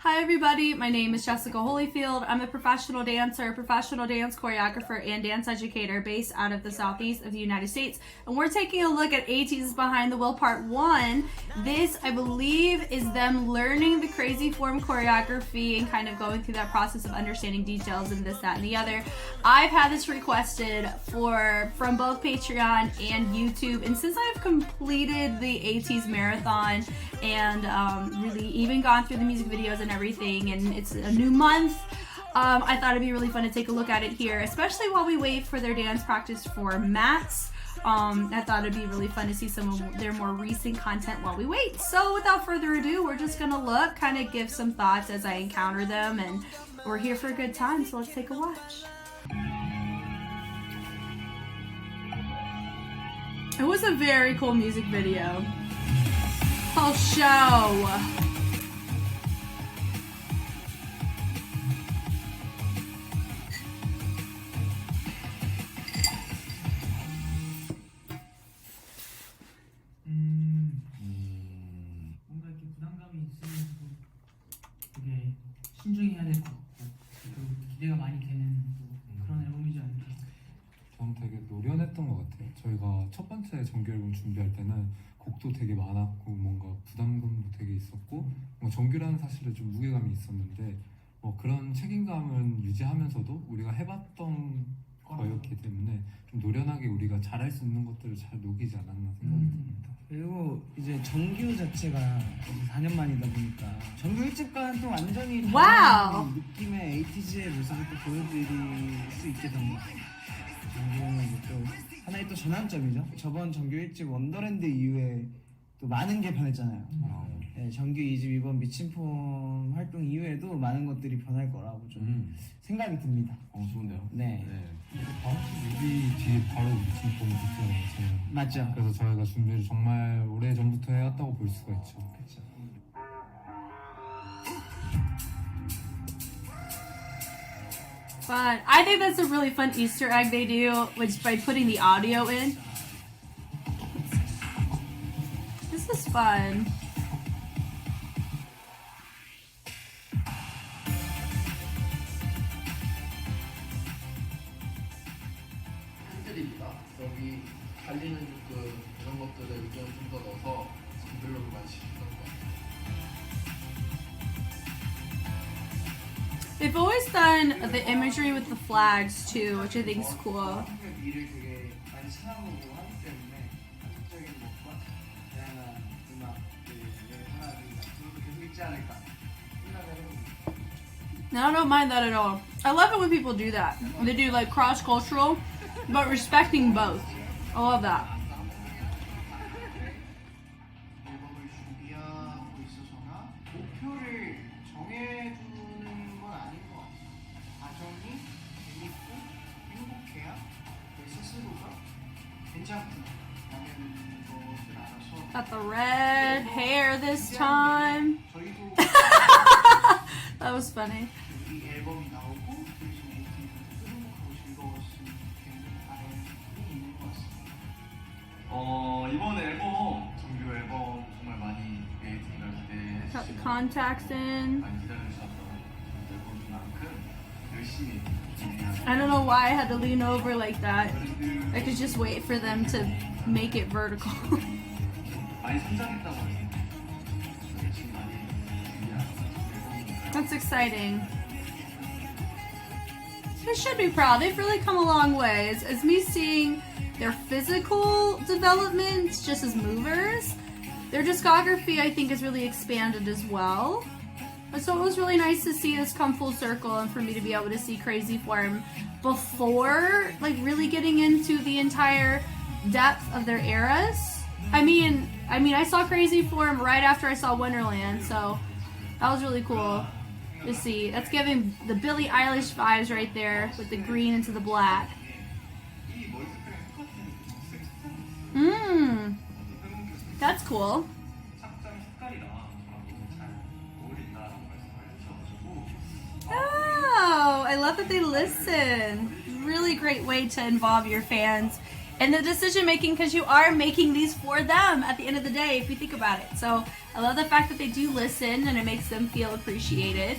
Hi everybody, my name is Jessica Holyfield. I'm a professional dancer, professional dance choreographer, and dance educator based out of the southeast of the United States. And we're taking a look at ATEEZ Behind the Wheel Part 1. This, I believe, is them learning the crazy form choreography and kind of going through that process of understanding details and this, that, and the other. I've had this requested from both Patreon and YouTube, and since I've completed the ATEEZ marathon and really even gone through the music videos and everything, and it's a new month, I thought it'd be really fun to take a look at it here, especially while we wait for their dance practice for mats. I thought it'd be really fun to see some of their more recent content while we wait. So without further ado, we're just gonna look, kind of give some thoughts as I encounter them, and we're here for a good time, so let's take a watch. It was a very cool music video. Oh, show! 뭔가 이렇게 부담감이 있으면서도 되게 신중히 해야 될 것 같고 그리고 기대가 많이 되는 그런 앨범이지 않을까. 저는 되게 노련했던 것 같아요. 저희가 첫 번째 정규 앨범 준비할 때는 곡도 되게 많았고 뭔가 부담감도 되게 있었고 정규라는 사실에 좀 무게감이 있었는데 그런 책임감은 유지하면서도 우리가 해봤던 거였기 때문에 좀 노련하게 우리가 잘할 수 있는 것들을 잘 녹이지 않았나 생각이 듭니다. 그리고 이제 정규 자체가 4년 만이다 보니까 정규 1집과는 또 완전히 와우. 다른 느낌의 에이티즈의 모습을 또 보여드릴 수 있게 된 것 같아요. 정규는 또 하나의 또 전환점이죠. 저번 정규 1집 원더랜드 이후에 또 많은 게 변했잖아요. 네, 정규 2집 이번 미친폼 활동 이후에도 많은 것들이 변할 거라고 좀 생각이 듭니다. 좋은데요? 네. 다음 주 뮤비 뒤에 바로 미친 봄이 있어요. 맞죠. 그래서 저희가 준비를 정말 오래 전부터 해왔다고 볼 수가 있죠. 그렇죠. Fun. I think that's a really fun Easter egg they do, which by putting the audio in. This is fun. 팬들입니다. 여기 달리는 조금 이런 것들을 의견 좀 더 넣어서 블로그만 시켰던 것 같아요. They've always done the imagery with the flags too, which I think is cool. 일을 되게 많이 찾아보고 하기 때문에 한국적인 것과 다양한 음악들의 하나들이 앞으로도 계속 있지 않을까 생각을 해봅니다. I don't mind that at all. I love it when people do that. They do like cross-cultural, but respecting both. I love that. 앨범을 준비하고 있어서나 목표를 정해두는 건 아닌 것 같아요. 과정이 재밌고 행복해야 내 스스로가 괜찮구나 라는 것을 알아서 Got the red hair this time. 저희도 That was funny. 이 앨범이 나오고 그리고 에이티즈도 행복하고 즐거웠으면 좋겠는 바람이 있는 것 같습니다. 이번 앨범, 정규 앨범 정말 많이 에이티즈가 기대해 Got the 주시고 contacts in. 많이 기다려주셨던 앨범인 만큼 열심히 준비하고 I don't know why I had to lean over like that. I could just wait for them to make it vertical. 많이 성장했다고 해서 열심히 많이 준비하고 앨범이니까 That's exciting. They should be proud. They've really come a long way. As me seeing their physical development just as movers, their discography I think has really expanded as well. So it was really nice to see this come full circle and for me to be able to see Crazy Form before like really getting into the entire depth of their eras. I mean I saw Crazy Form right after I saw Wonderland, so that was really cool to see. That's giving the Billie Eilish vibes right there with the green into the black. That's cool. 착장 색깔이랑 저랑 잘 어울린다라고 말씀을 해주셔가지고 Oh, I love that they listen. Really great way to involve your fans in the decision making, because you are making these for them at the end of the day, if you think about it. So I love the fact that they do listen, and it makes them feel appreciated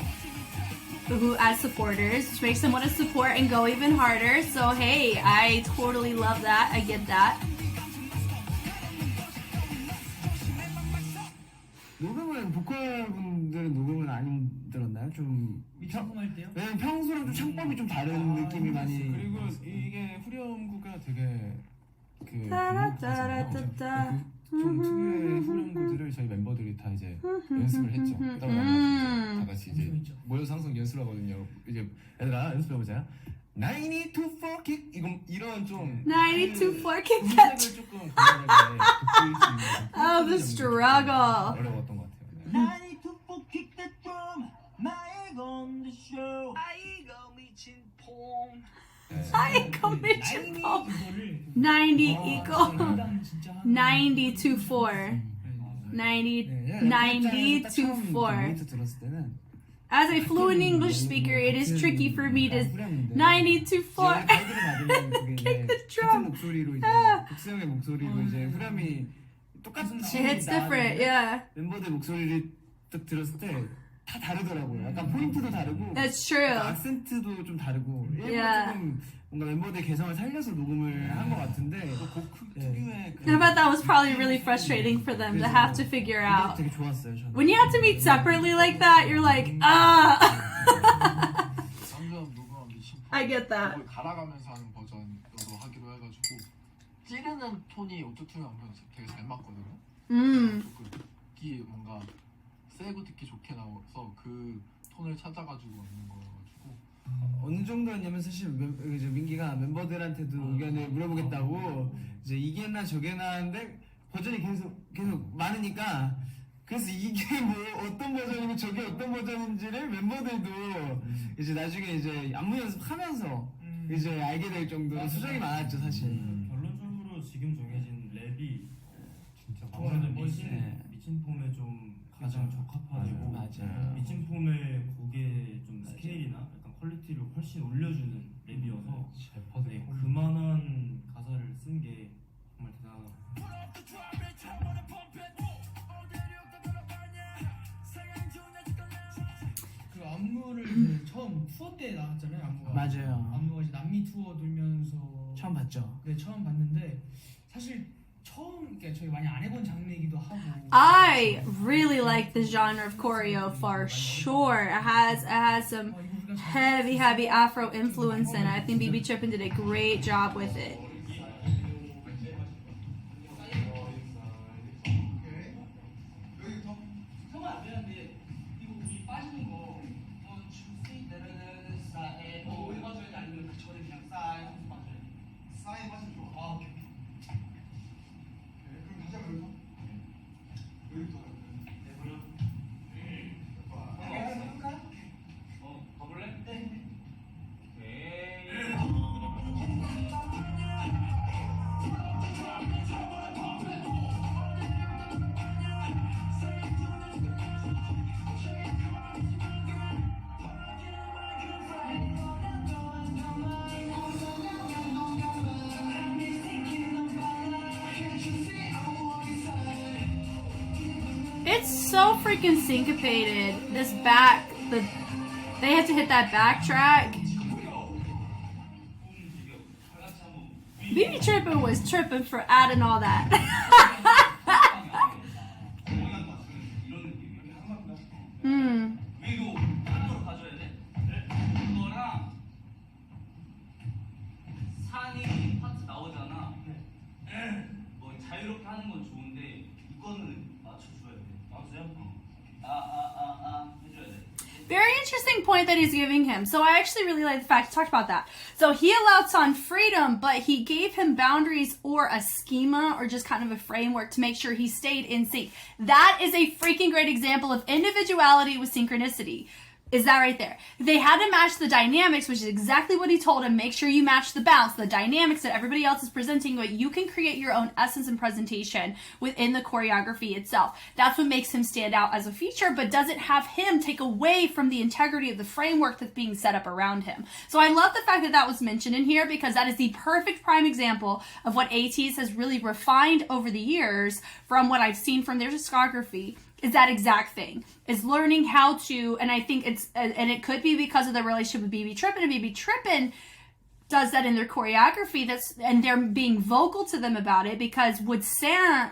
who as supporters, which makes them want to support and go even harder. So hey, I totally love that. I get that. 녹음은 보컬 분들은 녹음은 안 힘들었나요? 좀 미창할 때요? 왜냐면 평소랑 좀 창법이 좀 다른 느낌이 많이. 그리고 이게 후렴구가 되게 그 따라따라따따. 좀 특유의 후렴구들을 저희 멤버들이 다 이제 연습을 했죠. 그러다 보면 다 같이 이제 모여서 항상 연습을 하거든요. 이제 얘들아 연습해보자. 92 4킥 이런 좀 92 4킥 음색을 catch. 조금 강렬하게 돋보일 수 있는 Oh, the struggle. 어려웠던 것 같아요. 92 4킥 that drum, my on the show. 아이고 미친 폼. 이거를 90 이거. 일단 진짜 한 92 4. 92 4. 데이트 들었을 때는 As a fluent English speaker, it is tricky for me to 92 4. 가이드를 받으면 그게 Kick 이제 the 같은 drum. 목소리로 이제 복수형의 목소리로 이제 후렴이 똑같은 It hits different, yeah. 멤버들 목소리를 딱 들었을 때 다 다르더라고요. 약간 포인트도 다르고 That's true. 악센트도 좀 다르고 일부러 Yeah. 조금 뭔가 멤버들 개성을 살려서 녹음을 한 것 같은데 곡 특유의 그 I bet that was probably really frustrating for them to have to figure 그게 out. 되게 좋았어요. 저는. When you have to meet separately like that, you're like, ah. 방금 녹음한 미친 I get that. 곡을 갈아가면서 하는 버전으로 하기로 해가지고 찌르는 톤이 오토튠이 안 보여서 되게 잘 맞거든요. 조금 듣기 뭔가 세고 듣기 좋게 나와서 그 톤을 찾아가지고 넣는 거여가지고 어느 정도였냐면 사실 이제 민기가 멤버들한테도 의견을 물어보겠다고 이제 이게나 저게나 하는데 버전이 계속 많으니까 그래서 이게 뭐 어떤 버전이고 저게 어떤 버전인지를 멤버들도 이제 나중에 이제 안무 연습하면서 이제 알게 될 정도로 수정이 많았죠 사실. 결론적으로 지금 정해진 랩이 진짜 아무래도 네. 미친 폼에 좀 가장 적합하고 맞아요. 미친 폼의 곡의 좀 스케일이나 약간 퀄리티를 훨씬 올려주는 랩이어서 네, 그만한 가사를 쓴 게 정말 대단하다. 그 안무를 이제 처음 투어 때 나왔잖아요. 안무가. 맞아요. 안무가 이제 남미 투어 돌면서 처음 봤죠. 네, 처음 봤는데 사실 처음 그러니까 저희 많이 안 해본 장르이기도 하고. I really like the genre of choreo for sure. It has some heavy Afro influence in it. I think BB Trippin did a great job with it. It's so freaking syncopated. This back, they had to hit that backtrack. BB Trippin was tripping for adding all that. 위로 한으로 가져야 돼. 이거랑 산이 파트 나오잖아. 뭐 자유롭게 하는 건 좋은데 이거는 맞춰줘야 돼. 맞아요? 해줘야 돼. Very interesting point that he's giving him. So I actually really like the fact he talked about that. So he allowed Son freedom, but he gave him boundaries or a schema or just kind of a framework to make sure he stayed in sync. That is a freaking great example of individuality with synchronicity. is that right there. They had to match the dynamics, which is exactly what he told him. Make sure you match the bounce, the dynamics that everybody else is presenting, but you can create your own essence and presentation within the choreography itself. That's what makes him stand out as a feature, but doesn't have him take away from the integrity of the framework that's being set up around him. So I love the fact that that was mentioned in here, because that is the perfect prime example of what ATEEZ has really refined over the years from what I've seen from their discography. Is that exact thing, is learning how to, and I think it's, and it could be because of the relationship with BB Trippin, and BB Trippin does that in their choreography, and they're being vocal to them about it, because would San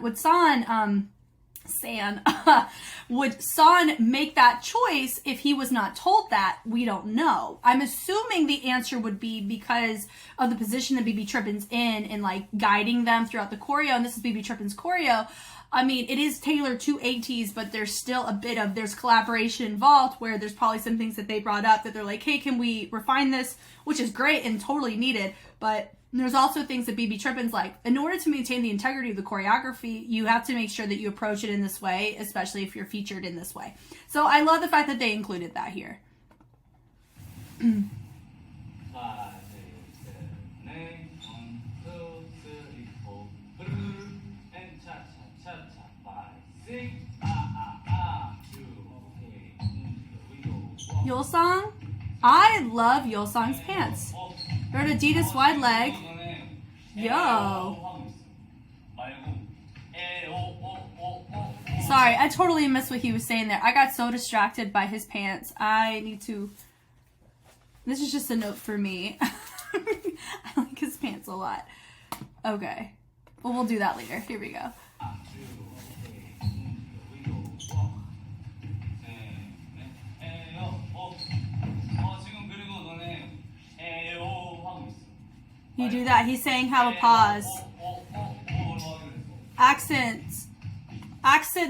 make that choice if he was not told that? We don't know. I'm assuming the answer would be because of the position that BB Trippin's in like guiding them throughout the choreo, and this is BB Trippin's choreo. I mean, it is tailored to ATEEZ, but there's still a bit of, there's collaboration involved where there's probably some things that they brought up that they're like, hey, can we refine this? Which is great and totally needed. But there's also things that BB Trippin's like, in order to maintain the integrity of the choreography, you have to make sure that you approach it in this way, especially if you're featured in this way. So I love the fact that they included that here. Yulsong, I love Yulsong's pants. They're an Adidas wide leg. Yo. Sorry, I totally missed what he was saying there. I got so distracted by his pants. I need to... This is just a note for me. I like his pants a lot. Okay. Well, we'll do that later. Here we go. You do that. He's saying have a pause. Accent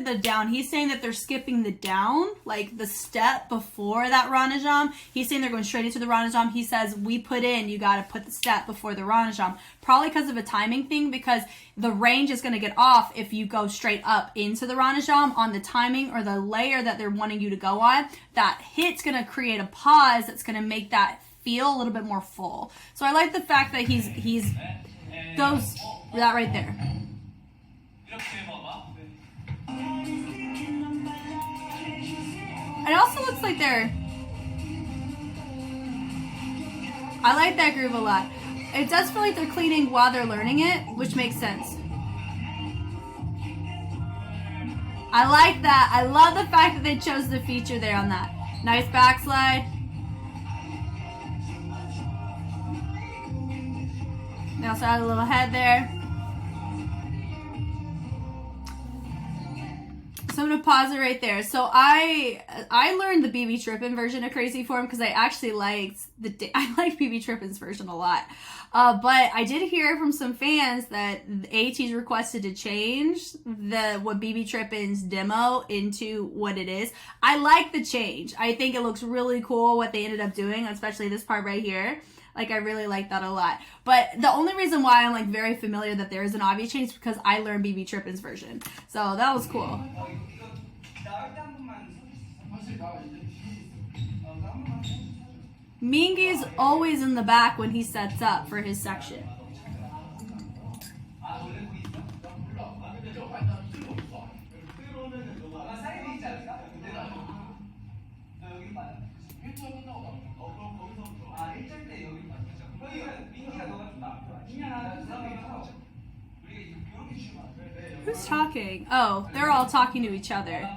the down. He's saying that they're skipping the down, like the step before that Ranajam. He's saying they're going straight into the Ranajam. He says, we put in, you got to put the step before the Ranajam. Probably because of a timing thing, because the range is going to get off if you go straight up into the Ranajam on the timing or the layer that they're wanting you to go on. That hit's going to create a pause that's going to make that feel a little bit more full. So I like the fact that he's goes that right there. It also looks like they're... I like that groove a lot. It does feel like they're cleaning while they're learning it, which makes sense. I like that. I love the fact that they chose the feature there on that. Nice backslide. They also had a little head there. So I'm gonna pause it right there. So I learned the BB Trippin version of Crazy Form because I actually liked I like BB Trippin's version a lot. But I did hear from some fans that ATEEZ requested to change what BB Trippin's demo into what it is. I like the change. I think it looks really cool what they ended up doing, especially this part right here. Like, I really like that a lot. But the only reason why I'm, like, very familiar that there is an obvious change is because I learned BB Trippin's version. So, that was cool. Mingi's always in the back when he sets up for his section. Who's talking? Oh, they're all talking to each other.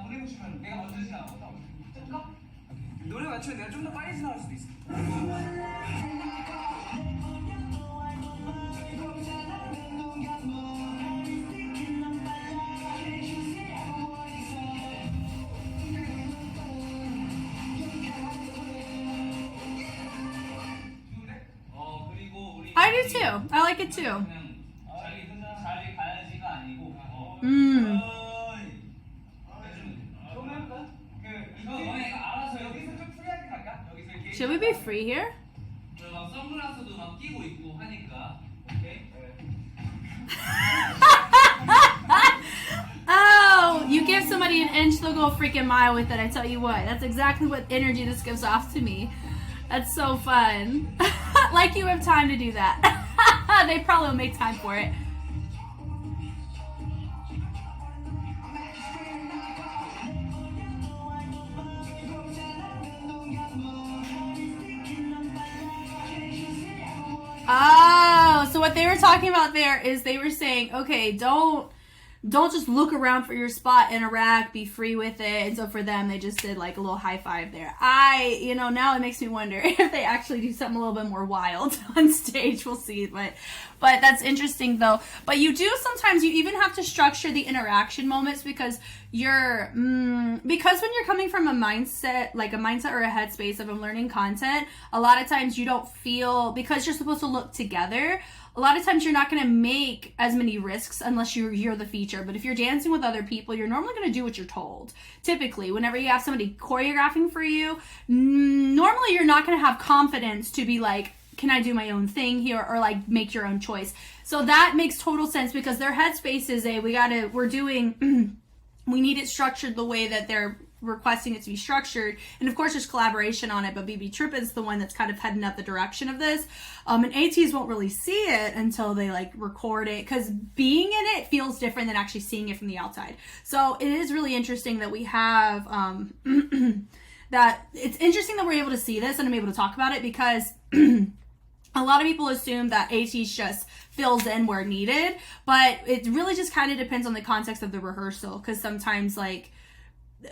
I do too. I like it too. Should we be free here? Oh, You give somebody an inch, they'll go a freaking mile with it, I tell you what. That's exactly what energy this gives off to me. That's so fun. Like you have time to do that. They probably will make time for it. Oh, so what they were talking about there is they were saying, okay, don't just look around for your spot, interact, be free with it. And so for them, they just did like a little high five there. Now it makes me wonder if they actually do something a little bit more wild on stage. We'll see. But that's interesting though. But you do sometimes, you even have to structure the interaction moments because because when you're coming from a mindset or a headspace of learning content, a lot of times you don't feel, because you're supposed to look together, a lot of times you're not going to make as many risks unless you're the feature. But if you're dancing with other people, you're normally going to do what you're told. Typically, whenever you have somebody choreographing for you, normally you're not going to have confidence to be like, can I do my own thing here, or like make your own choice. So that makes total sense because their headspace is we need it structured the way that they're requesting it to be structured. And of course there's collaboration on it, but BB-Trippin's the one that's kind of heading up the direction of this. And ATEEZ won't really see it until they like record it, because being in it feels different than actually seeing it from the outside. So it is really interesting that we have that it's interesting that we're able to see this and I'm able to talk about it, because a lot of people assume that ATEEZ just fills in where needed, but it really just kind of depends on the context of the rehearsal, because sometimes like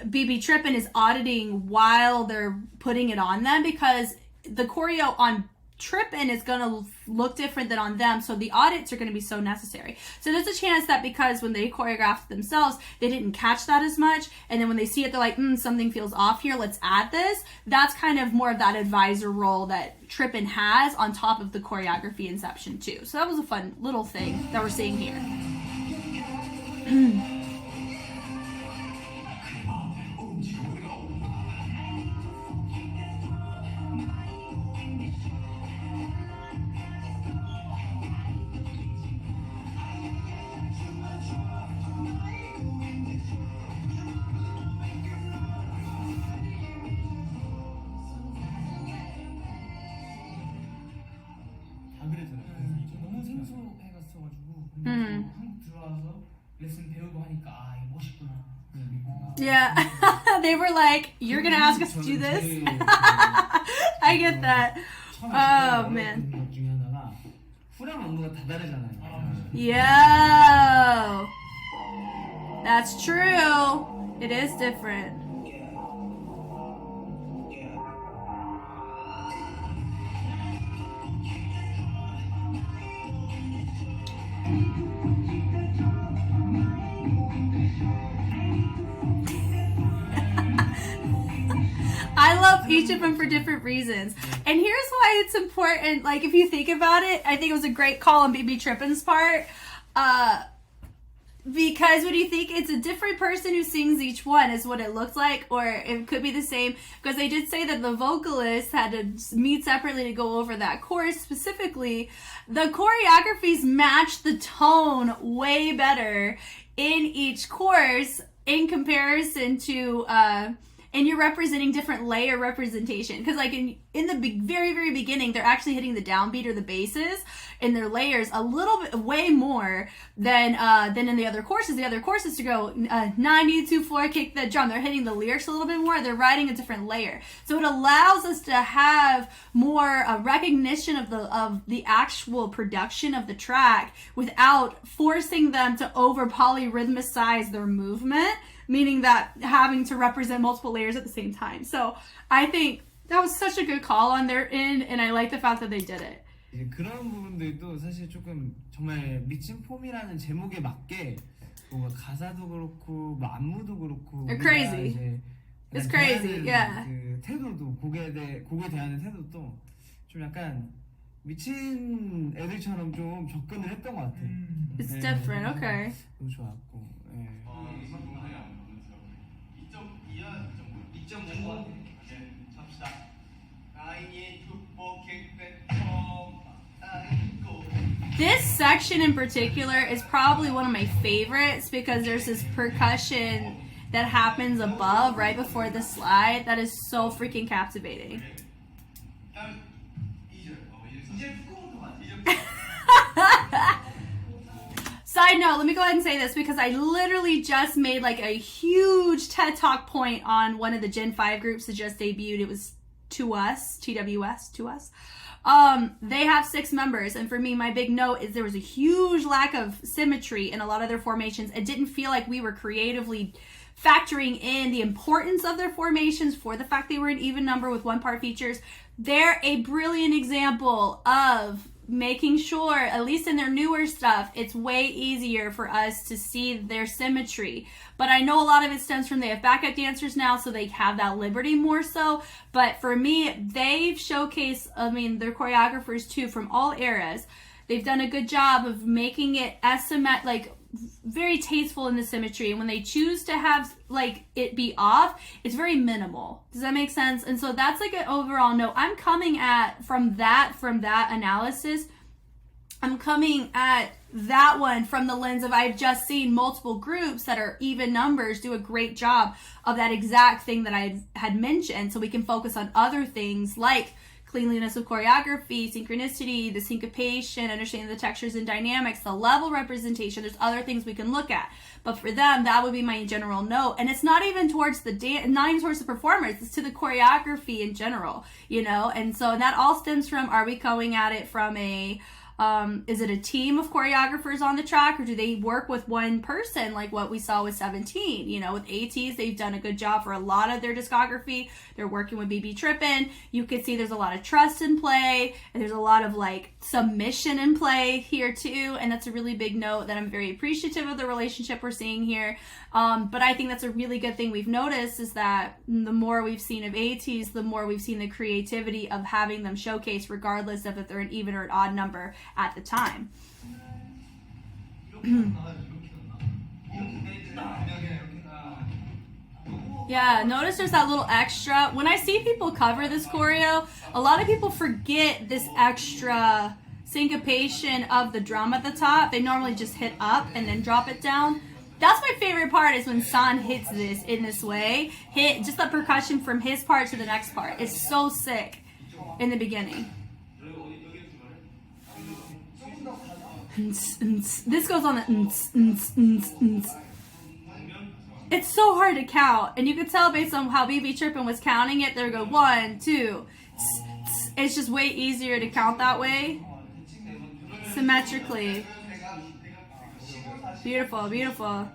BB-Trippin is auditing while they're putting it on them, because the choreo on Trippin is going to look different than on them, so the audits are going to be so necessary. So there's a chance that because when they choreographed themselves, they didn't catch that as much, and then when they see it, they're like, something feels off here, let's add this. That's kind of more of that advisor role that Trippin has on top of the choreography inception too. So that was a fun little thing that we're seeing here. 너무 생소해갔어가지고 한국 들어와서 레슨 배우고 하니까 아 이거 멋있구나. Yeah. They were like, you're gonna ask us to do this? I get that. Oh man. 것 중에 하나가 후렴 안무가 다 다르잖아요. Yo, that's true. It is different. I love each of them for different reasons. And here's why it's important. Like, if you think about it, I think it was a great call on BB-Trippin's part. Because when you think it's a different person who sings each one is what it looks like, or it could be the same, because they did say that the vocalists had to meet separately to go over that chorus specifically. The choreographies match the tone way better in each course in comparison to and you're representing different layer representation, because like in the very, very beginning, they're actually hitting the downbeat or the basses in their layers a little bit, way more than in the other courses. The other courses to go 90, 2, 4, kick the drum. They're hitting the lyrics a little bit more. They're writing a different layer, so it allows us to have more recognition of the actual production of the track without forcing them to over polyrhythmicize their movement, meaning that having to represent multiple layers at the same time. So I think that was such a good call on their end, and I like the fact that they did it. 그런 부분들도 사실 조금 정말 미친 폼이라는 제목에 맞게 뭔가 가사도 그렇고 뭐 안무도 그렇고 They're crazy. It's crazy, yeah. 그 태도도 곡에 대하는 태도도 좀 약간 미친 애들처럼 좀 접근을 했던 것 같아. It's different, okay. 너무 좋았고. 네. 2.2야? 2.5? 네, 잡시다. I need to forget that song. I go. This section in particular is probably one of my favorites because there's this percussion that happens above right before the slide that is so freaking captivating. Side note, let me go ahead and say this because I literally just made like a huge TED Talk point on one of the Gen 5 groups that just debuted. It was TWS. They have 6 members, and for me, my big note is there was a huge lack of symmetry in a lot of their formations. It didn't feel like we were creatively factoring in the importance of their formations for the fact they were an even number with 1-part features. They're a brilliant example of making sure, at least in their newer stuff, it's way easier for us to see their symmetry. But I know a lot of it stems from they have backup dancers now, so they have that liberty more so. But for me, they've showcased, their choreographers too from all eras. They've done a good job of making it very tasteful in the symmetry, and when they choose to have it be off, it's very minimal. Does that make sense? And so that's like an overall note. I'm coming at from that analysis. I'm coming at that one from the lens of I've just seen multiple groups that are even numbers do a great job of that exact thing that I had mentioned, so we can focus on other things like cleanliness of choreography, synchronicity, the syncopation, understanding the textures and dynamics, the level representation. There's other things we can look at. But for them, that would be my general note. And it's not even towards the not even towards the performers. It's to the choreography in general, And so that all stems from, are we going at it from a is it a team of choreographers on the track, or do they work with one person like what we saw with 17? With ATEEZ, they've done a good job for a lot of their discography. They're working with BB Trippin'. You could see there's a lot of trust in play, and there's a lot of submission in play here too, and that's a really big note that I'm very appreciative of the relationship we're seeing here. But I think that's a really good thing we've noticed, is that the more we've seen of ATEEZ, the more we've seen the creativity of having them showcase regardless of if they're an even or an odd number at the time. Yeah, notice there's that little extra. When I see people cover this choreo, a lot of people forget this extra syncopation of the drum at the top. They normally just hit up and then drop it down. That's my favorite part, is when San hits this in this way. Hit just the percussion from his part to the next part. It's so sick in the beginning. This goes on the It's so hard to count, and you could tell based on how BB Trippin' was counting it. There we go, 1, 2. It's just way easier to count that way, symmetrically. Beautiful, beautiful.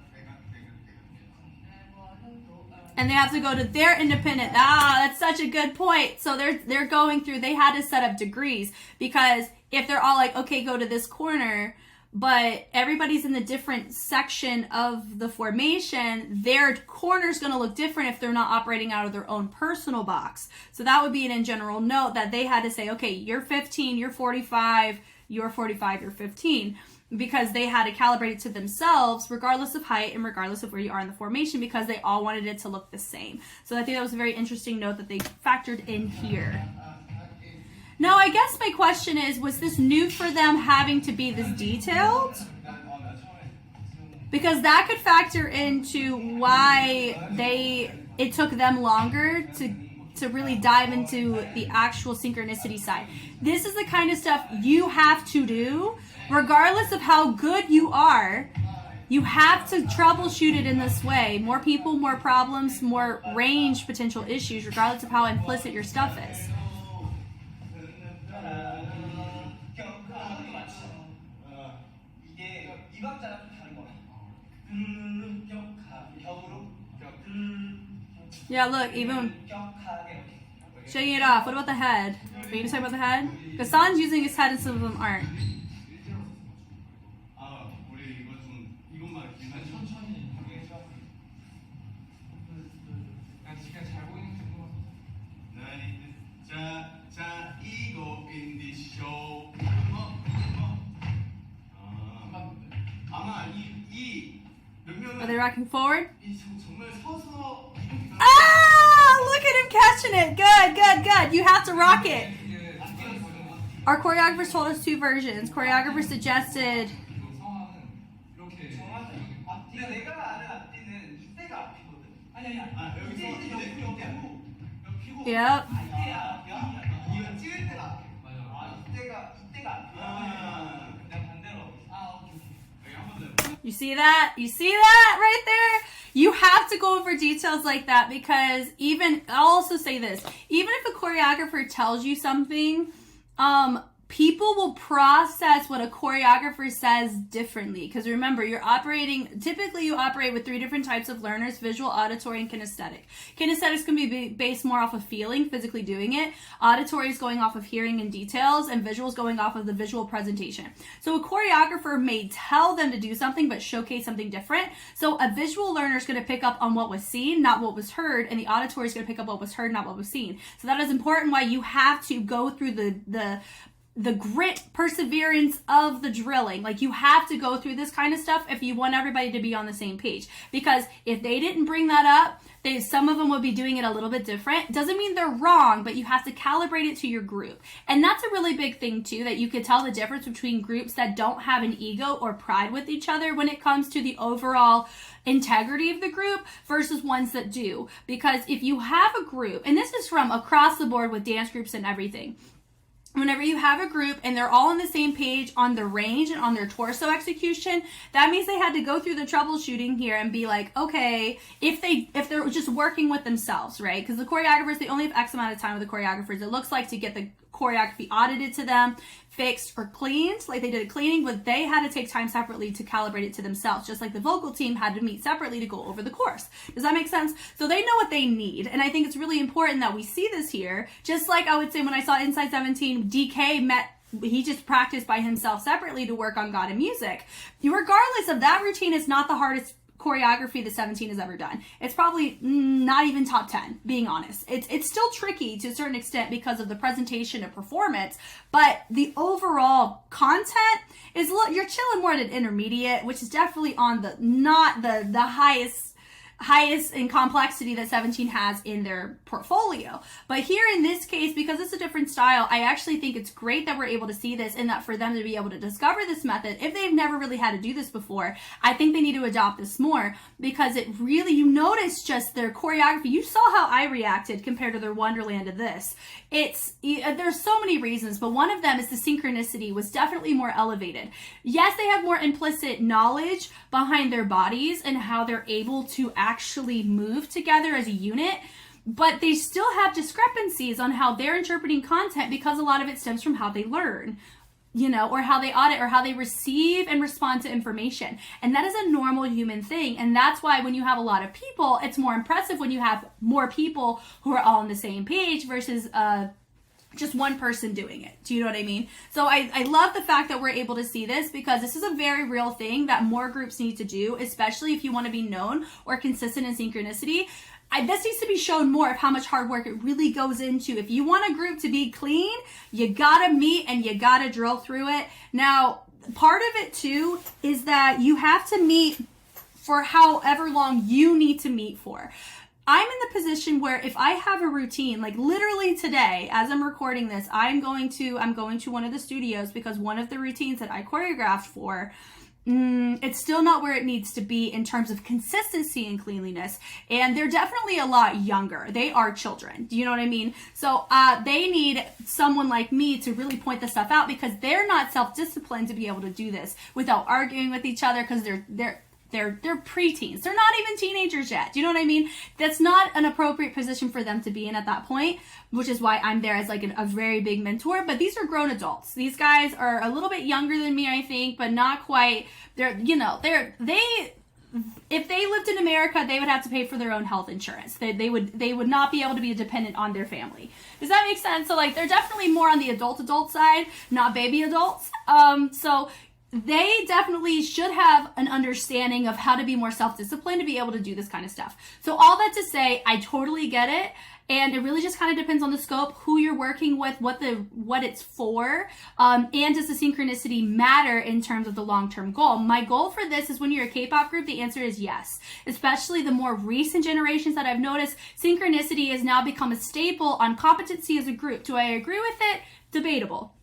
And they have to go to their independent. That's such a good point. So they're going through. They had to set up degrees, because if they're all like, okay, go to this corner, but everybody's in the different section of the formation, their corner's going to look different if they're not operating out of their own personal box. So that would be an in general note that they had to say, okay, you're 15, you're 45, you're 45, you're 15, because they had to calibrate it to themselves regardless of height and regardless of where you are in the formation, because they all wanted it to look the same. So I think that was a very interesting note that they factored in here. Now, I guess my question is, was this new for them having to be this detailed? Because that could factor into why it took them longer to really dive into the actual synchronicity side. This is the kind of stuff you have to do, regardless of how good you are. You have to troubleshoot it in this way. More people, more problems, more range potential issues, regardless of how implicit your stuff is. Yeah, look, even shaking it off. What about the head? Are you gonna talk about the head? Because San's using his head and some of them aren't. Are they rocking forward? Ah! Look at him catching it. Good, good, good. You have to rock it. Our choreographers told us 2 versions. Choreographer suggested. Yep. You see that? You see that right there? You have to go over details like that because I'll also say this, even if a choreographer tells you something, people will process what a choreographer says differently. Because remember, typically you operate with 3 different types of learners: visual, auditory, and kinesthetic. Kinesthetics can be based more off of feeling, physically doing it. Auditory is going off of hearing and details, and visual is going off of the visual presentation. So a choreographer may tell them to do something, but showcase something different. So a visual learner is going to pick up on what was seen, not what was heard, and the auditory is going to pick up what was heard, not what was seen. So that is important why you have to go through the grit, perseverance of the drilling. Like, you have to go through this kind of stuff if you want everybody to be on the same page. Because if they didn't bring that up, some of them would be doing it a little bit different. Doesn't mean they're wrong, but you have to calibrate it to your group. And that's a really big thing too, that you could tell the difference between groups that don't have an ego or pride with each other when it comes to the overall integrity of the group versus ones that do. Because if you have a group, and this is from across the board with dance groups and everything, whenever you have a group and they're all on the same page on the range and on their torso execution, that means they had to go through the troubleshooting here and be like, okay, if they're just working with themselves, right? Because the choreographers, they only have X amount of time with the choreographers, it looks like, to get the choreography audited to them, fixed or cleaned, like they did a cleaning, but they had to take time separately to calibrate it to themselves, just like the vocal team had to meet separately to go over the course. Does that make sense? So they know what they need, and I think it's really important that we see this here. Just like I would say when I saw Inside 17, he just practiced by himself separately to work on God and Music. Regardless of that, routine is not the hardest choreography that 17 has ever done. It's probably not even top 10, being honest. It's still tricky to a certain extent because of the presentation and performance, but the overall content is, you're chilling more at an intermediate, which is definitely on not the highest in complexity that 17 has in their portfolio. But here in this case, because it's a different style, I actually think it's great that we're able to see this, and that for them to be able to discover this method, if they've never really had to do this before, I think they need to adopt this more, because it really, you notice just their choreography. You saw how I reacted compared to their Wonderland of this. There's so many reasons, but one of them is the synchronicity was definitely more elevated. Yes, they have more implicit knowledge behind their bodies and how they're able to actually move together as a unit, but they still have discrepancies on how they're interpreting content, because a lot of it stems from how they learn, or how they audit, or how they receive and respond to information. And that is a normal human thing. And that's why when you have a lot of people, it's more impressive when you have more people who are all on the same page versus just one person doing it. Do you know what I mean? So I love the fact that we're able to see this, because this is a very real thing that more groups need to do, especially if you want to be known or consistent in synchronicity. This needs to be shown more of how much hard work it really goes into. If you want a group to be clean, you gotta meet and you gotta drill through it. Now, part of it too is that you have to meet for however long you need to meet for. I'm in the position where if I have a routine, like literally today, as I'm recording this, I'm going to one of the studios, because one of the routines that I choreographed for, it's still not where it needs to be in terms of consistency and cleanliness. And they're definitely a lot younger. They are children. Do you know what I mean? So they need someone like me to really point this stuff out, because they're not self-disciplined to be able to do this without arguing with each other, because they're preteens. They're not even teenagers yet. Do you know what I mean? That's not an appropriate position for them to be in at that point, which is why I'm there as like a very big mentor. But these are grown adults. These guys are a little bit younger than me, I think, but not quite. If they lived in America, they would have to pay for their own health insurance. They would not be able to be dependent on their family. Does that make sense? So like, they're definitely more on the adult side, not baby adults. So they definitely should have an understanding of how to be more self-disciplined to be able to do this kind of stuff. So all that to say, I totally get it. And it really just kind of depends on the scope, who you're working with, what it's for, and does the synchronicity matter in terms of the long-term goal. My goal for this is, when you're a K-pop group, the answer is yes. Especially the more recent generations that I've noticed, synchronicity has now become a staple on competency as a group. Do I agree with it? Debatable.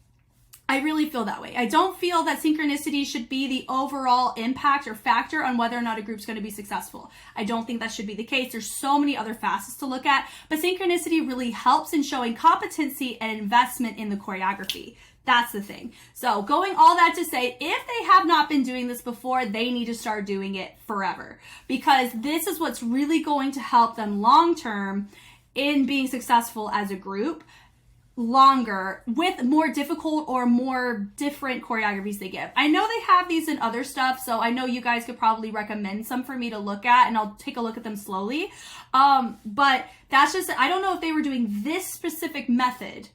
I really feel that way. I don't feel that synchronicity should be the overall impact or factor on whether or not a group's going to be successful. I don't think that should be the case. There's so many other facets to look at, but synchronicity really helps in showing competency and investment in the choreography. That's the thing. So going all that to say, if they have not been doing this before, they need to start doing it forever, because this is what's really going to help them long term in being successful as a group longer with more difficult or more different choreographies they give. I know they have these in other stuff, so I know you guys could probably recommend some for me to look at, and I'll take a look at them slowly. But that's just, I don't know if they were doing this specific method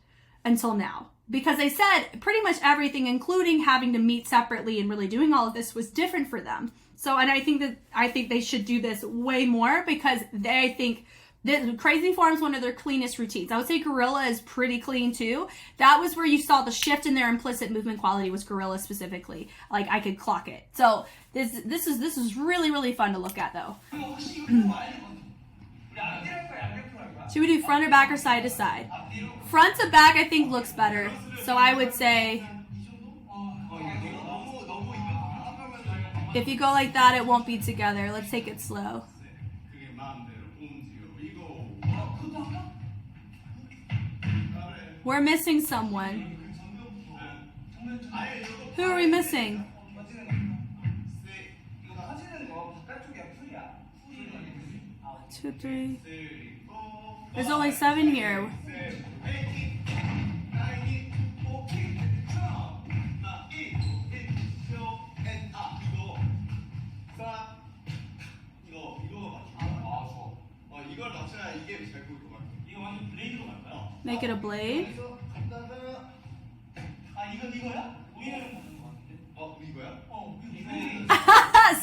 until now, because they said pretty much everything, including having to meet separately and really doing all of this, was different for them. So, and I think they should do this way more, because I think the Crazy Form's one of their cleanest routines. I would say Gorilla is pretty clean too. That was where you saw the shift in their implicit movement quality, was Gorilla specifically. Like, I could clock it. So this is really, really fun to look at though. Should we do front or back or side to side? Front to back I think looks better. So I would say if you go like that, it won't be together. Let's take it slow. We're missing someone. Who are we missing? 2, 3. There's only 7 here. Make it a blade.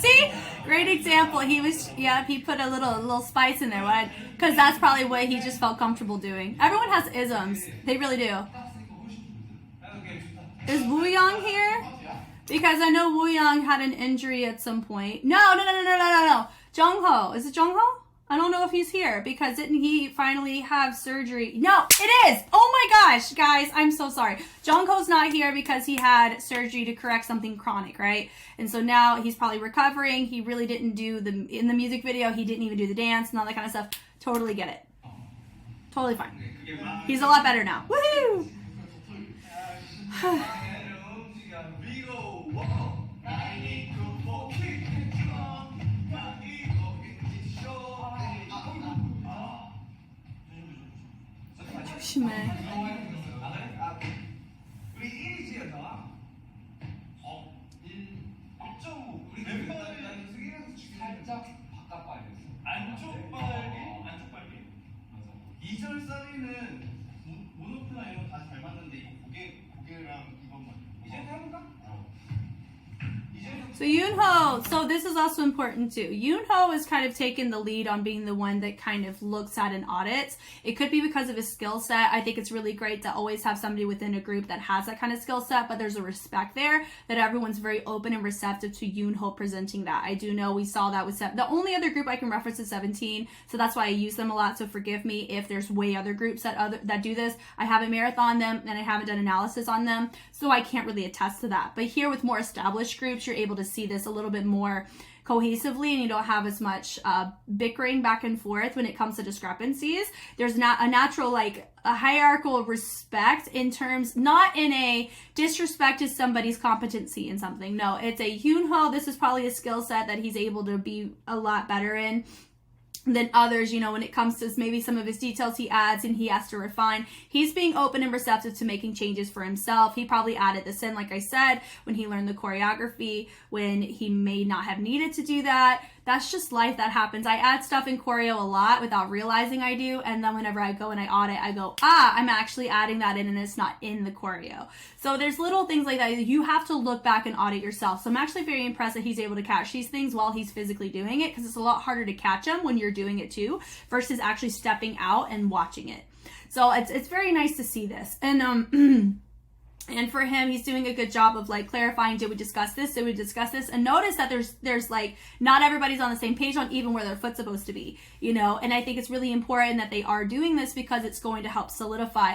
See? Great example. He put a little spice in there, because that's probably what he just felt comfortable doing. Everyone has isms. They really do. Is Woo Young here? Because I know Woo Young had an injury at some point. No. Jung Ho. Is it Jung Ho? I don't know if he's here, because didn't he finally have surgery? No, it is! Oh my gosh, guys, I'm so sorry. Jungko's not here because he had surgery to correct something chronic, right? And so now he's probably recovering. He really didn't do in the music video, he didn't even do the dance and all that kind of stuff. Totally get it. Totally fine. He's a lot better now. Woohoo! 조심해. 우리 1위지였나? 1.5 우리 멤버들 살짝 바깥발이 안쪽 발기 맞아. 2절 사리는 모노프나 이런 거 다 잘 맞는데 이거 고개랑 이것만 이제 해볼까? So Yoonho, so this is also important too. Yoonho is kind of taken the lead on being the one that kind of looks at and audits. It could be because of his skill set. I think it's really great to always have somebody within a group that has that kind of skill set, but there's a respect there that everyone's very open and receptive to Yoonho presenting that. I do know we saw that with the only other group I can reference is 17, so that's why I use them a lot. So forgive me if there's way other groups that do this. I haven't marathoned them and I haven't done analysis on them, so I can't really attest to that. But here with more established groups, you're able to see this a little bit more cohesively, and you don't have as much bickering back and forth when it comes to discrepancies. There's not a natural, like a hierarchical respect in terms, not in a disrespect to somebody's competency in something. No, it's a Yoonho, this is probably a skill set that he's able to be a lot better in than others, you know, when it comes to maybe some of his details he adds and he has to refine. He's being open and receptive to making changes for himself. He probably added this in, like I said, when he learned the choreography, when he may not have needed to do that. That's just life, that happens. I add stuff in choreo a lot without realizing I do, and then whenever I go and I audit, I go, I'm actually adding that in and it's not in the choreo. So there's little things like that. You have to look back and audit yourself. So I'm actually very impressed that he's able to catch these things while he's physically doing it, because it's a lot harder to catch them when you're doing it too, versus actually stepping out and watching it. So it's very nice to see this. And And for him, he's doing a good job of like clarifying, did we discuss this? Did we discuss this? And notice that there's like, not everybody's on the same page on even where their foot's supposed to be, you know? And I think it's really important that they are doing this because it's going to help solidify,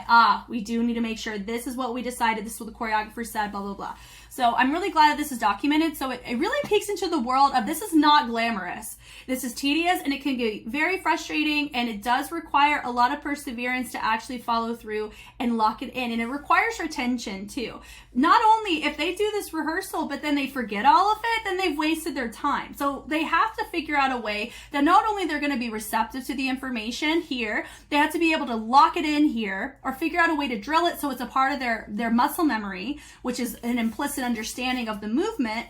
we do need to make sure this is what we decided, this is what the choreographer said, blah, blah, blah. So I'm really glad that this is documented. So it really peeks into the world of this is not glamorous. This is tedious and it can get very frustrating, and it does require a lot of perseverance to actually follow through and lock it in. And it requires retention too. Not only if they do this rehearsal, but then they forget all of it, then they've wasted their time. So they have to figure out a way that not only they're going to be receptive to the information here, they have to be able to lock it in here or figure out a way to drill it so it's a part of their muscle memory, which is an implicit understanding of the movement.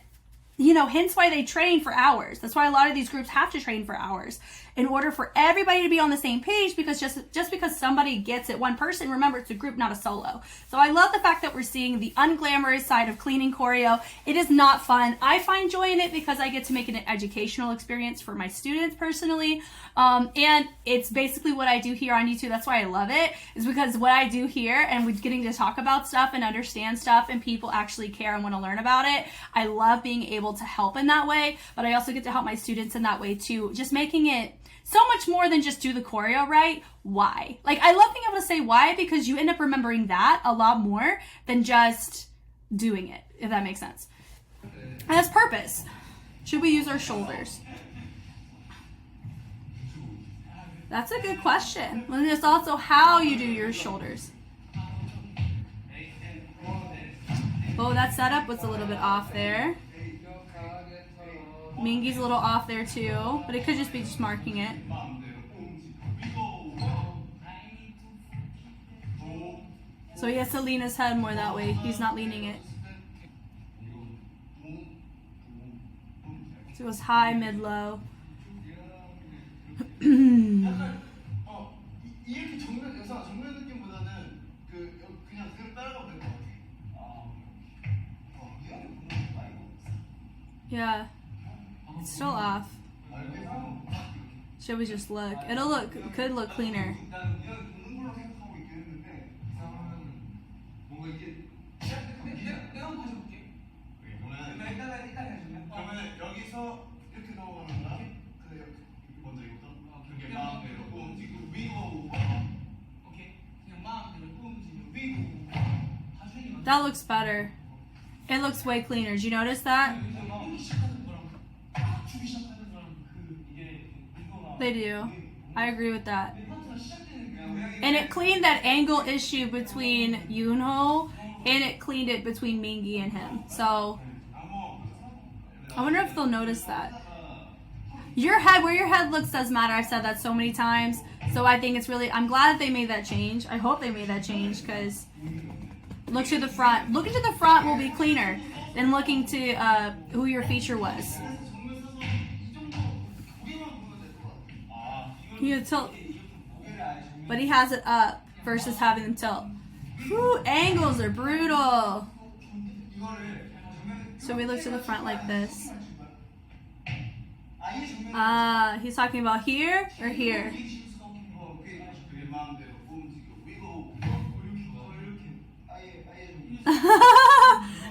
You know, hence why they train for hours. That's why a lot of these groups have to train for hours in order for everybody to be on the same page, because just because somebody gets it, one person, remember, it's a group, not a solo. So I love the fact that we're seeing the unglamorous side of cleaning choreo. It is not fun. I find joy in it because I get to make it an educational experience for my students personally. And it's basically what I do here on YouTube. That's why I love it, is because what I do here and we're getting to talk about stuff and understand stuff and people actually care and want to learn about it. I love being able to help in that way, but I also get to help my students in that way too. Just making it so much more than just do the choreo right. Why? Like, I love being able to say why, because you end up remembering that a lot more than just doing it, if that makes sense. It has purpose. Should we use our shoulders? That's a good question. And there's also how you do your shoulders. Oh, that setup was a little bit off there. Mingy's a little off there too, but it could just be just marking it. So he has to lean his head more that way. He's not leaning it. So it was high, mid, low. 이렇게 정면 느낌보다는 그냥 그대로 따라가면 될 것 같아. Yeah, it's still off. Should we just look? Could look cleaner. 나는 그냥 보는 걸로 생각하고 있긴 했는데 뭔가 이게 내가 한번 다시 볼게. 그러면 일단 해주면 그러면 여기서 이렇게 넘어가는 거야. 근데 먼저 이거부터 그게 마음대로 움직이고 위고 오케이 그냥 마음대로 움직이고 위고 That looks better. It looks way cleaner. Did you notice that? They do. I agree with that. And it cleaned that angle issue between Yoonho, and it cleaned it between Mingy and him. So I wonder if they'll notice that. Your head, where your head looks does matter. I've said that so many times. So I think it's really, I'm glad that they made that change. I hope they made that change, because look to the front. Looking to the front will be cleaner than looking to who your feature was. You tilt, but he has it up versus having them tilt. Whew, angles are brutal. So we look to the front like this. He's talking about here or here?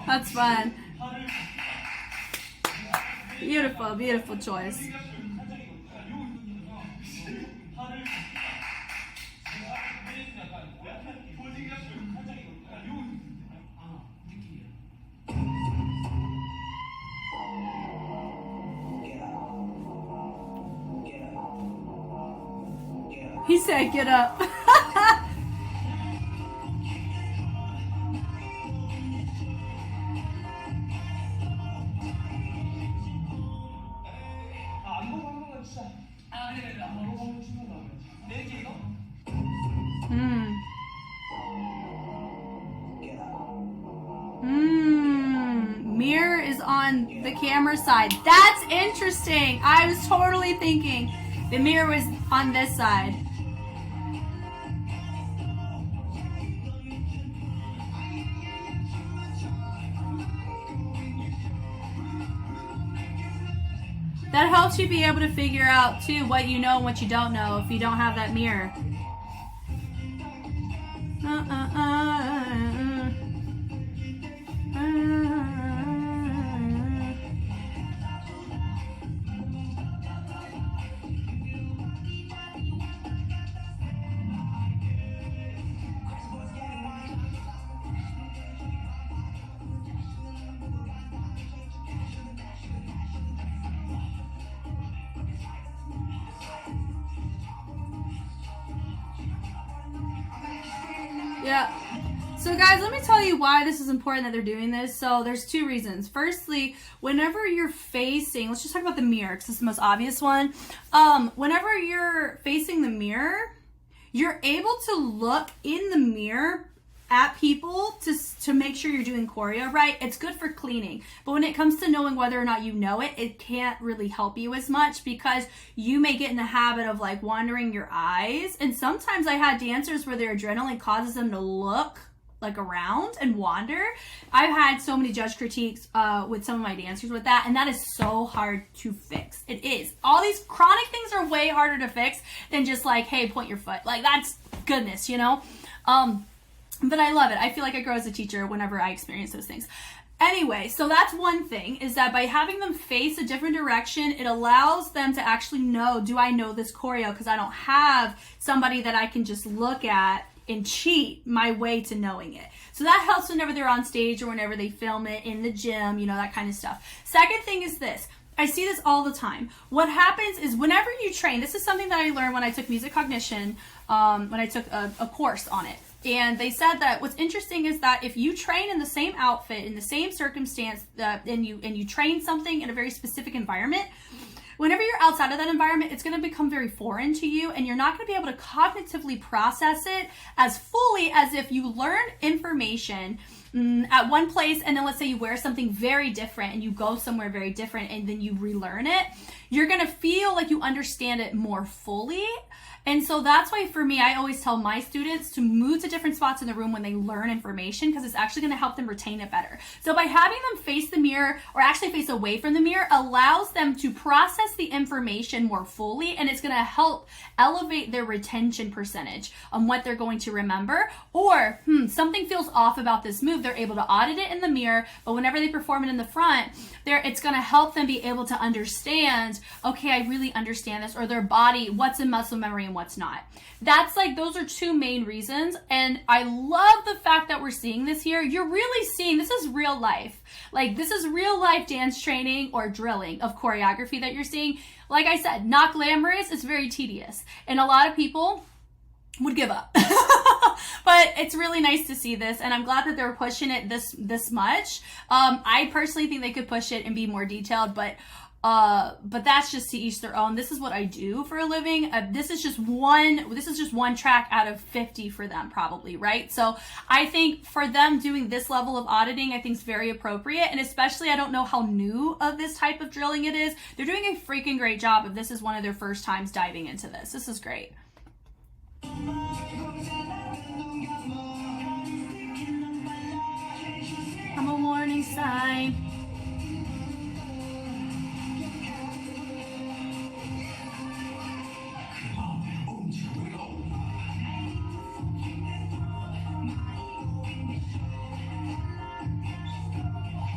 That's fun. Beautiful, beautiful choice. He said, "Get up." Mirror is on the camera side. That's interesting. I was totally thinking the mirror was on this side. That helps you be able to figure out too what you know and what you don't know if you don't have that mirror. Yeah. So guys, let me tell you why this is important that they're doing this. So there's two reasons. Firstly, whenever you're facing, let's just talk about the mirror because it's the most obvious one. Whenever you're facing the mirror, you're able to look in the mirror at people to make sure you're doing choreo right. It's good for cleaning. But when it comes to knowing whether or not you know it, it can't really help you as much because you may get in the habit of like wandering your eyes. And sometimes I had dancers where their adrenaline causes them to look like around and wander. I've had so many judge critiques with some of my dancers with that, and that is so hard to fix. It is. All these chronic things are way harder to fix than just like, hey, point your foot. Like that's goodness, you know? But I love it. I feel like I grow as a teacher whenever I experience those things. Anyway, so that's one thing, is that by having them face a different direction, it allows them to actually know, do I know this choreo? Because I don't have somebody that I can just look at and cheat my way to knowing it. So that helps whenever they're on stage or whenever they film it in the gym, you know, that kind of stuff. Second thing is this. I see this all the time. What happens is whenever you train, this is something that I learned when I took music cognition, when I took a course on it. And they said that what's interesting is that if you train in the same outfit, in the same circumstance, and you train something in a very specific environment, whenever you're outside of that environment, it's going to become very foreign to you, and you're not going to be able to cognitively process it as fully as if you learn information at one place, and then let's say you wear something very different and you go somewhere very different and then you relearn it. You're going to feel like you understand it more fully. And so that's why for me, I always tell my students to move to different spots in the room when they learn information, because it's actually going to help them retain it better. So by having them face the mirror, or actually face away from the mirror, allows them to process the information more fully, and it's going to help elevate their retention percentage on what they're going to remember. Or something feels off about this move, they're able to audit it in the mirror, but whenever they perform it in the front, it's going to help them be able to understand, okay, I really understand this, or their body, what's in muscle memory and what's not. That's like, those are two main reasons. And I love the fact that we're seeing this here. You're really seeing, this is real life. Like, this is real life dance training or drilling of choreography that you're seeing. Like I said, not glamorous, it's very tedious. And a lot of people would give up. But it's really nice to see this, and I'm glad that they're pushing it this much. I personally think they could push it and be more detailed, but that's just to each their own. This is what I do for a living. This is just one track out of 50 for them, probably, right? So I think for them doing this level of auditing, I think is very appropriate. And especially, I don't know how new of this type of drilling it is. They're doing a freaking great job if this is one of their first times diving into this. This is great. I'm a warning sign.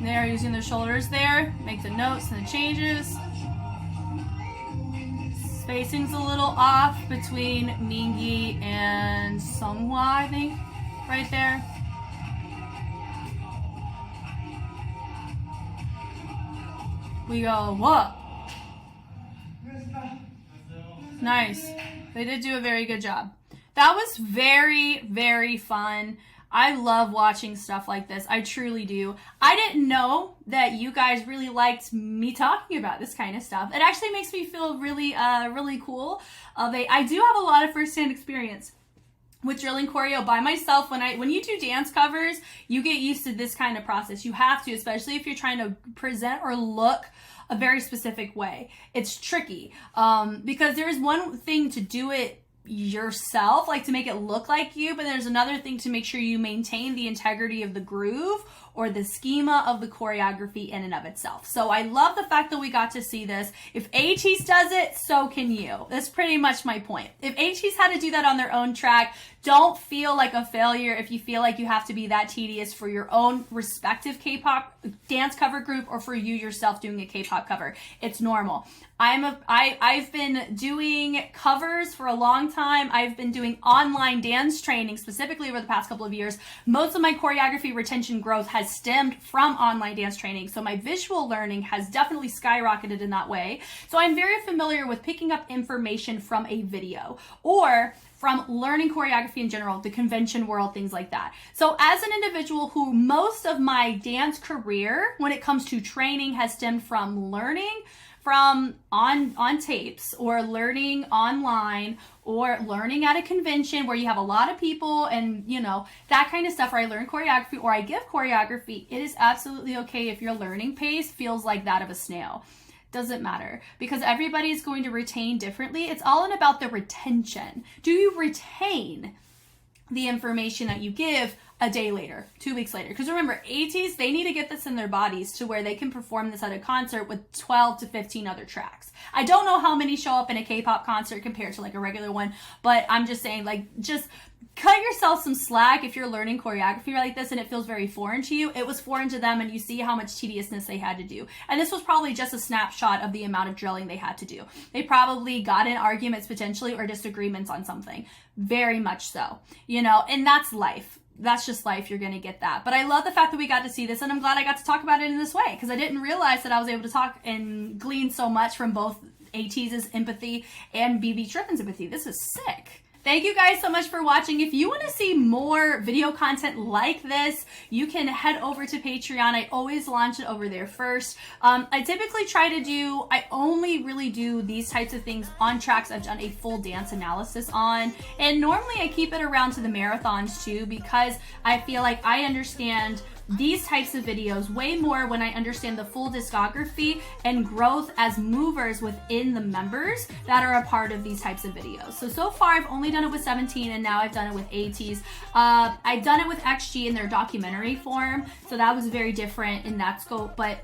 They're using their shoulders there, make the notes and the changes. Spacing's a little off between Mingi and Songhua, I think, right there. We go, whoa. Nice. They did do a very good job. That was very, very fun. I love watching stuff like this. I truly do. I didn't know that you guys really liked me talking about this kind of stuff. It actually makes me feel really, really cool. I do have a lot of first-hand experience with drilling choreo by myself. When you do dance covers, you get used to this kind of process. You have to, especially if you're trying to present or look a very specific way. It's tricky because there's one thing to do it yourself, like to make it look like you, but there's another thing to make sure you maintain the integrity of the groove or the schema of the choreography in and of itself. So I love the fact that we got to see this. If ATEEZ does it, so can you. That's pretty much my point. If ATEEZ had to do that on their own track, don't feel like a failure if you feel like you have to be that tedious for your own respective K-pop dance cover group or for you yourself doing a K-pop cover. It's normal. I've been doing covers for a long time. I've been doing online dance training specifically over the past couple of years. Most of my choreography retention growth has stemmed from online dance training. So my visual learning has definitely skyrocketed in that way. So I'm very familiar with picking up information from a video or from learning choreography in general, the convention world, things like that. So as an individual who most of my dance career, when it comes to training, has stemmed from learning from on tapes or learning online or learning at a convention where you have a lot of people and, you know, that kind of stuff, where I learn choreography or I give choreography, it is absolutely okay if your learning pace feels like that of a snail. Doesn't matter, because everybody is going to retain differently. It's all about the retention. Do you retain the information that you give a day later, 2 weeks later? Because remember, ATEEZ, they need to get this in their bodies to where they can perform this at a concert with 12 to 15 other tracks. I don't know how many show up in a K-pop concert compared to like a regular one, but I'm just saying, like, just cut yourself some slack if you're learning choreography like this and it feels very foreign to you. It was foreign to them, and you see how much tediousness they had to do. And this was probably just a snapshot of the amount of drilling they had to do. They probably got in arguments potentially or disagreements on something. Very much so, you know, and that's life. That's just life. You're going to get that. But I love the fact that we got to see this, and I'm glad I got to talk about it in this way, because I didn't realize that I was able to talk and glean so much from both ATEEZ's empathy and BB Trippen's empathy. This is sick. Thank you guys so much for watching. If you want to see more video content like this, you can head over to Patreon. I always launch it over there first. I typically try to do, I only really do these types of things on tracks I've done a full dance analysis on. And normally I keep it around to the marathons too, because I feel like I understand these types of videos way more when I understand the full discography and growth as movers within the members that are a part of these types of videos. So far I've only done it with 17, and now I've done it with ATEEZ. I've done it with XG in their documentary form, so that was very different in that scope. But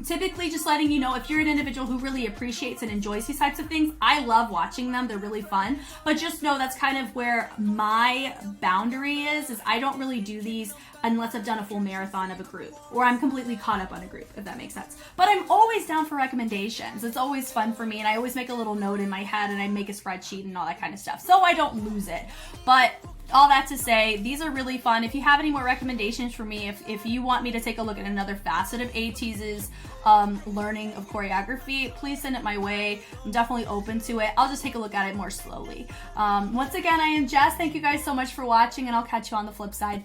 typically, just letting you know, if you're an individual who really appreciates and enjoys these types of things, I love watching them. They're really fun. But just know that's kind of where my boundary is I don't really do these unless I've done a full marathon of a group, or I'm completely caught up on a group, if that makes sense. But I'm always down for recommendations. It's always fun for me, and I always make a little note in my head, and I make a spreadsheet and all that kind of stuff, so I don't lose it. But all that to say, these are really fun. If you have any more recommendations for me, if you want me to take a look at another facet of ATEEZ's learning of choreography, please send it my way. I'm definitely open to it. I'll just take a look at it more slowly. Once again, I am Jess. Thank you guys so much for watching, and I'll catch you on the flip side.